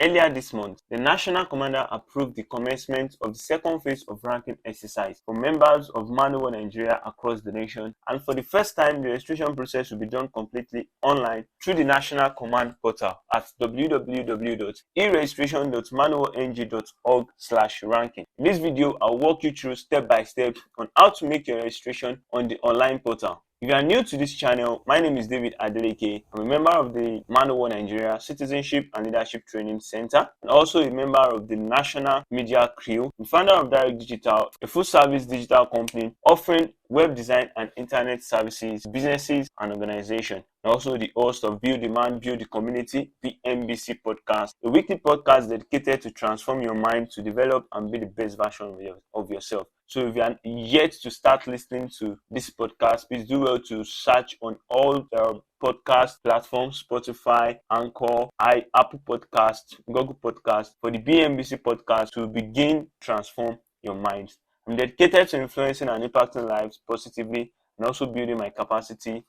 Earlier this month, the National Commander approved the commencement of the second phase of ranking exercise for members of Man-O-War Nigeria across the nation, and for the first time, the registration process will be done completely online through the National Command portal at www.eregistration.manowarng.org/ranking. In this video, I'll walk you through step by step on how to make your registration on the online portal. If you are new to this channel, my name is David Adeleke. I'm a member of the Man-O-War Nigeria Citizenship and Leadership Training Center, and also a member of the National Media Crew, and founder of Direct Digital, a full-service digital company offering web design and internet services, businesses and organizations. And also the host of Build the Man, Build the Community, BMBC podcast, a weekly podcast dedicated to transform your mind to develop and be the best version of yourself. So if you are yet to start listening to this podcast, please do well to search on all the podcast platforms, Spotify, Anchor, Apple Podcast, Google Podcast, for the BMBC podcast to begin transform your mind. I'm dedicated to influencing and impacting lives positively and also building my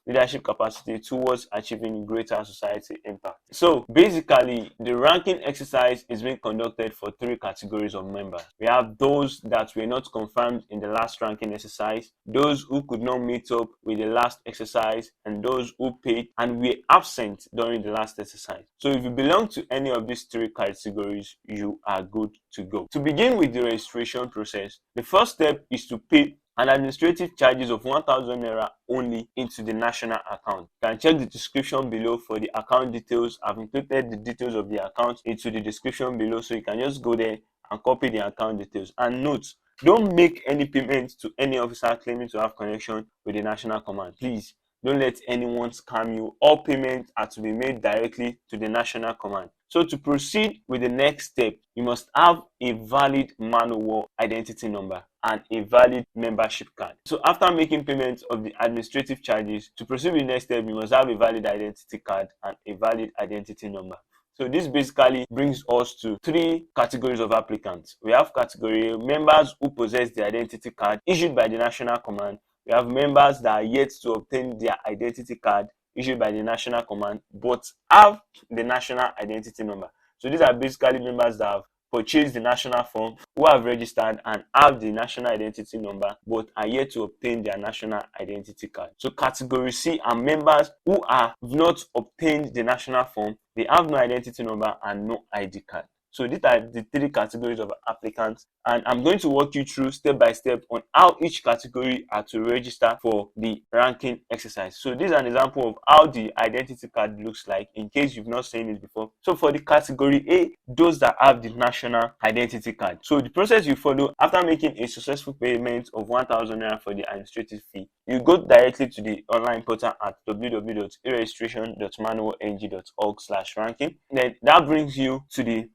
leadership capacity towards achieving greater society impact. So basically, the ranking exercise is being conducted for three categories of members. We have those that were not confirmed in the last ranking exercise, those who could not meet up with the last exercise, and those who paid and were absent during the last exercise. So if you belong to any of these three categories, you are good to go. To begin with the registration process, the first step is to pay an administrative charges of 1,000 naira only into the national account. You can check the description below for the account details. I've included the details of the account into the description below, so you can just go there and copy the account details. And note, don't make any payments to any officer claiming to have connection with the national command. Please don't let anyone scam you. All payments are to be made directly to the national command. So to proceed with the next step, you must have a valid Man-O-War identity number and a valid membership card. So after making payment of the administrative charges, to proceed with the next step, you must have a valid identity card and a valid identity number. So this basically brings us to three categories of applicants. We have category A, members who possess the identity card issued by the national command. We have members that are yet to obtain their identity card issued by the national command but have the national identity number. So these are basically members that have purchased the national form, who have registered and have the national identity number but are yet to obtain their national identity card. So category C are members who have not obtained the national form, they have no identity number and no ID card. So these are the three categories of applicants, and I'm going to walk you through step by step on how each category are to register for the ranking exercise. So this is an example of how the identity card looks like in case you've not seen it before. So for the category A, those that have the national identity card. So the process you follow after making a successful payment of 1,000 naira for the administrative fee, you go directly to the online portal at www.eregistration.manowarng.org/ranking. Then that brings you to the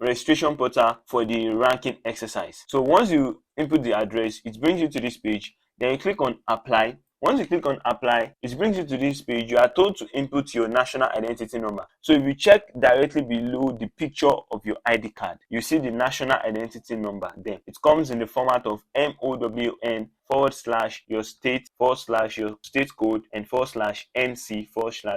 registration portal for the ranking exercise. So once you input the address, it brings you to this page. Then you click on apply. Once you click on apply, it brings you to this page. You are told to input your national identity number. So if you check directly below the picture of your ID card, you see the national identity number there. It comes in the format of MOWN/your state /your state code and /NC/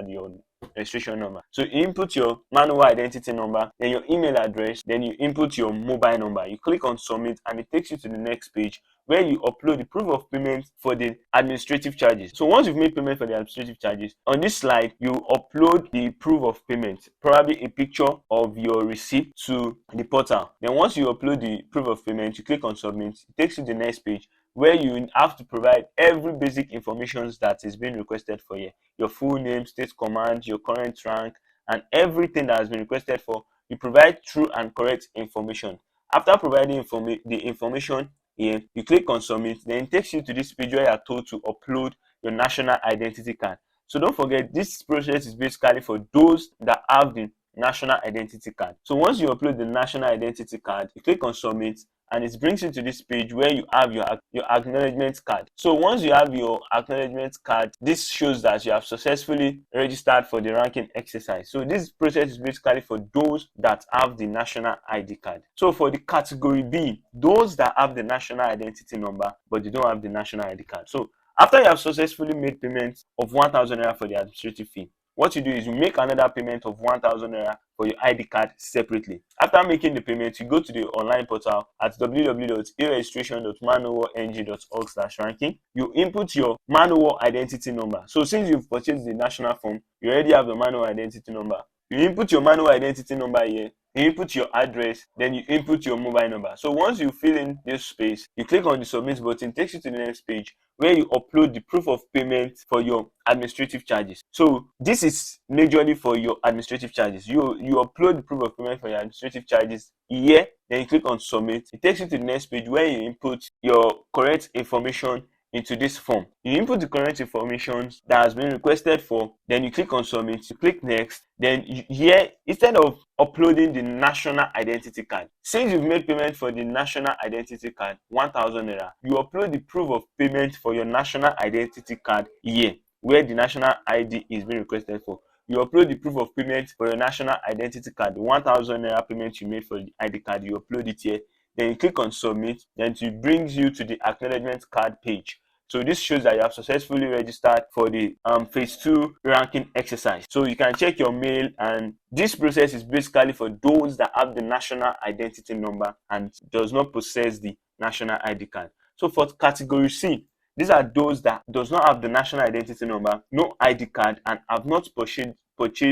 your registration number. So you input your Man-O-War identity number, then your email address, then you input your mobile number. You click on submit and it takes you to the next page where you upload the proof of payment for the administrative charges. So once you've made payment for the administrative charges, on this slide you upload the proof of payment, probably a picture of your receipt to the portal. Then once you upload the proof of payment, you click on submit. It takes you to the next page where you have to provide every basic information that is being requested for you. Your full name, state command, your current rank, and everything that has been requested for. You provide true and correct information. After providing the information here, you click on submit. Then it takes you to this page where you are told to upload your national identity card. So don't forget, this process is basically for those that have the national identity card. So once you upload the national identity card, you click on submit and it brings you to this page where you have your acknowledgement card. So once you have your acknowledgement card, this shows that you have successfully registered for the ranking exercise. So this process is basically for those that have the national ID card. So for the category B, those that have the national identity number but they don't have the national ID card. So after you have successfully made payment of 1,000 naira for the administrative fee, what you do is you make another payment of 1,000 naira for your ID card separately. After making the payment, you go to the online portal at www.eregistration.manowalng.org/ranking. You input your manual identity number. So since you've purchased the national form, you already have the manual identity number. You input your manual identity number here, you input your address, then you input your mobile number. So once you fill in this space, you click on the submit button, takes you to the next page where you upload the proof of payment for your administrative charges. So this is majorly for your administrative charges. You upload the proof of payment for your administrative charges here, then you click on submit. It takes you to the next page where you input your correct information into this form. You input the correct information that has been requested for, then you click on submit, you click next, then here, instead of uploading the national identity card, since you've made payment for the national identity card 1,000 naira, you upload the proof of payment for your national identity card here where the national ID is being requested for. You upload the proof of payment for your national identity card, the 1,000 naira payment you made for the ID card, you upload it here. Then you click on submit, then it brings you to the acknowledgement card page. So this shows that you have successfully registered for the phase 2 ranking exercise. So you can check your mail, and this process is basically for those that have the national identity number and does not possess the national ID card. So for category C, these are those that does not have the national identity number, no ID card, and have not purchase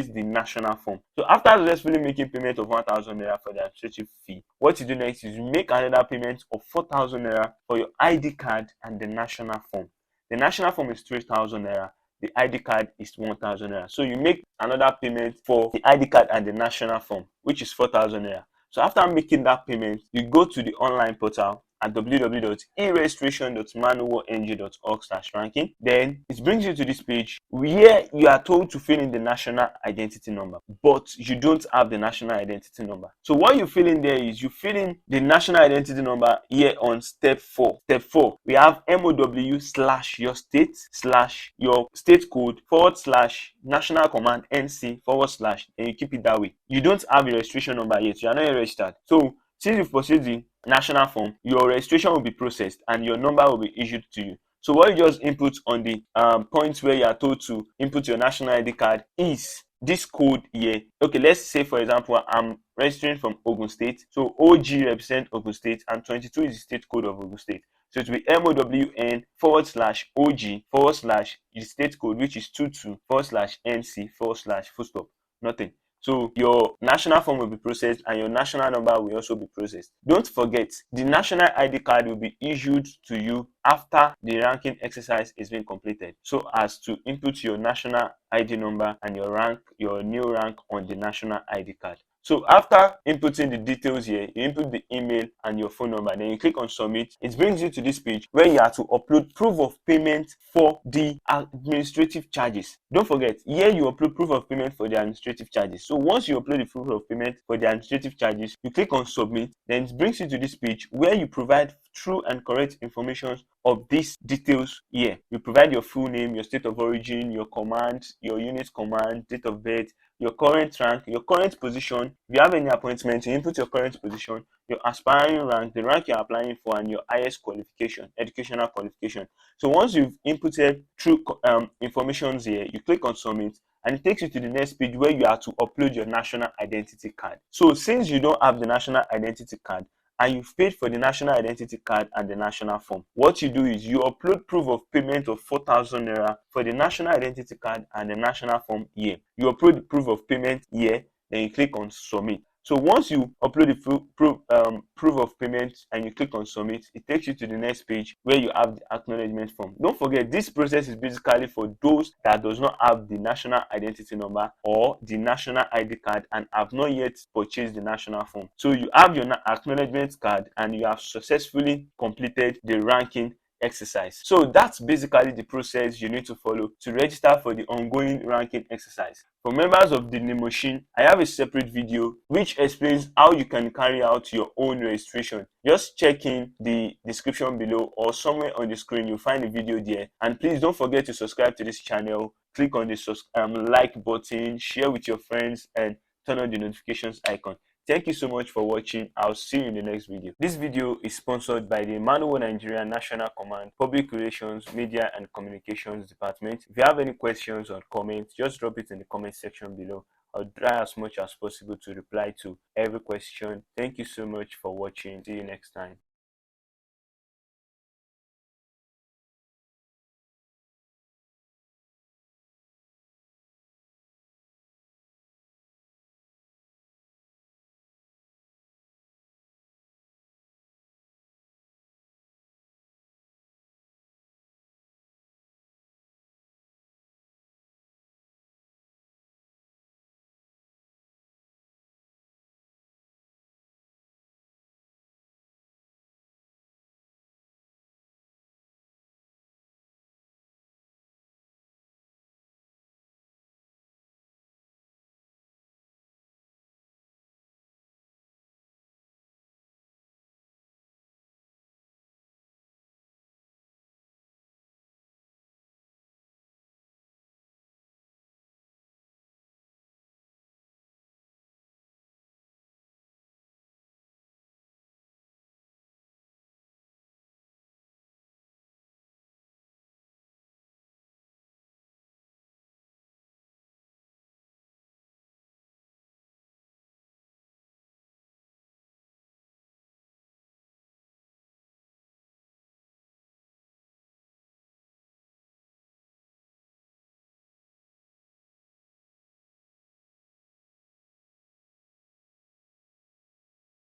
the national form. So after successfully making payment of 1,000 naira for the administrative fee, what you do next is you make another payment of 4,000 naira for your ID card and the national form. The national form is 3,000 naira. The ID card is 1,000 naira. So you make another payment for the ID card and the national form, which is 4,000 naira. So after making that payment, you go to the online portal at www.eregistration.manowalng.org/ranking. Then it brings you to this page where you are told to fill in the national identity number, but you don't have the national identity number. So what you fill in there is you fill in the national identity number here on step 4. Step 4, we have MOW/your state code /national command NC / and you keep it that way. You don't have a registration number yet, you are not registered. So since you've purchased the national form, your registration will be processed and your number will be issued to you. So what you just input on the points where you are told to input your national ID card is this code here. Okay, let's say for example I'm registering from Ogun State, so OG represent Ogun State and 22 is the state code of Ogun State. So it will be MOWN/OG/ the state code, which is 22 /NC / full stop, nothing. So your national form will be processed and your national number will also be processed. Don't forget, the national ID card will be issued to you after the ranking exercise is being completed, so as to input your national ID number and your rank, your new rank on the national ID card. So after inputting the details here, you input the email and your phone number, then you click on submit. It brings you to this page where you have to upload proof of payment for the administrative charges. Don't forget, here you upload proof of payment for the administrative charges. So once you upload the proof of payment for the administrative charges, you click on submit, then it brings you to this page where you provide true and correct information of these details here. You provide your full name, your state of origin, your command, your unit command, date of birth, your current rank, your current position. If you have any appointment, you input your current position, your aspiring rank, the rank you're applying for, and your highest qualification, educational qualification. So once you've inputted true information here, you click on submit, and it takes you to the next page where you have to upload your national identity card. So since you don't have the national identity card, and you've paid for the national identity card and the national form, what you do is you upload proof of payment of 4,000 naira for the national identity card and the national form here. You upload the proof of payment here, then you click on submit. So once you upload the proof of payment and you click on submit, it takes you to the next page where you have the acknowledgement form. Don't forget, this process is basically for those that does not have the national identity number or the national ID card and have not yet purchased the national form. So you have your acknowledgement card and you have successfully completed the ranking exercise. So that's basically the process you need to follow to register for the ongoing ranking exercise. For members of the Nemotion, I have a separate video which explains how you can carry out your own registration. Just check in the description below or somewhere on the screen, you'll find the video there. And please don't forget to subscribe to this channel, click on the like button, share with your friends, and turn on the notifications icon. Thank you so much for watching. I'll see you in the next video. This video is sponsored by the Manual Nigeria National Command, Public Relations, Media and Communications Department. If you have any questions or comments, just drop it in the comment section below. I'll try as much as possible to reply to every question. Thank you so much for watching. See you next time.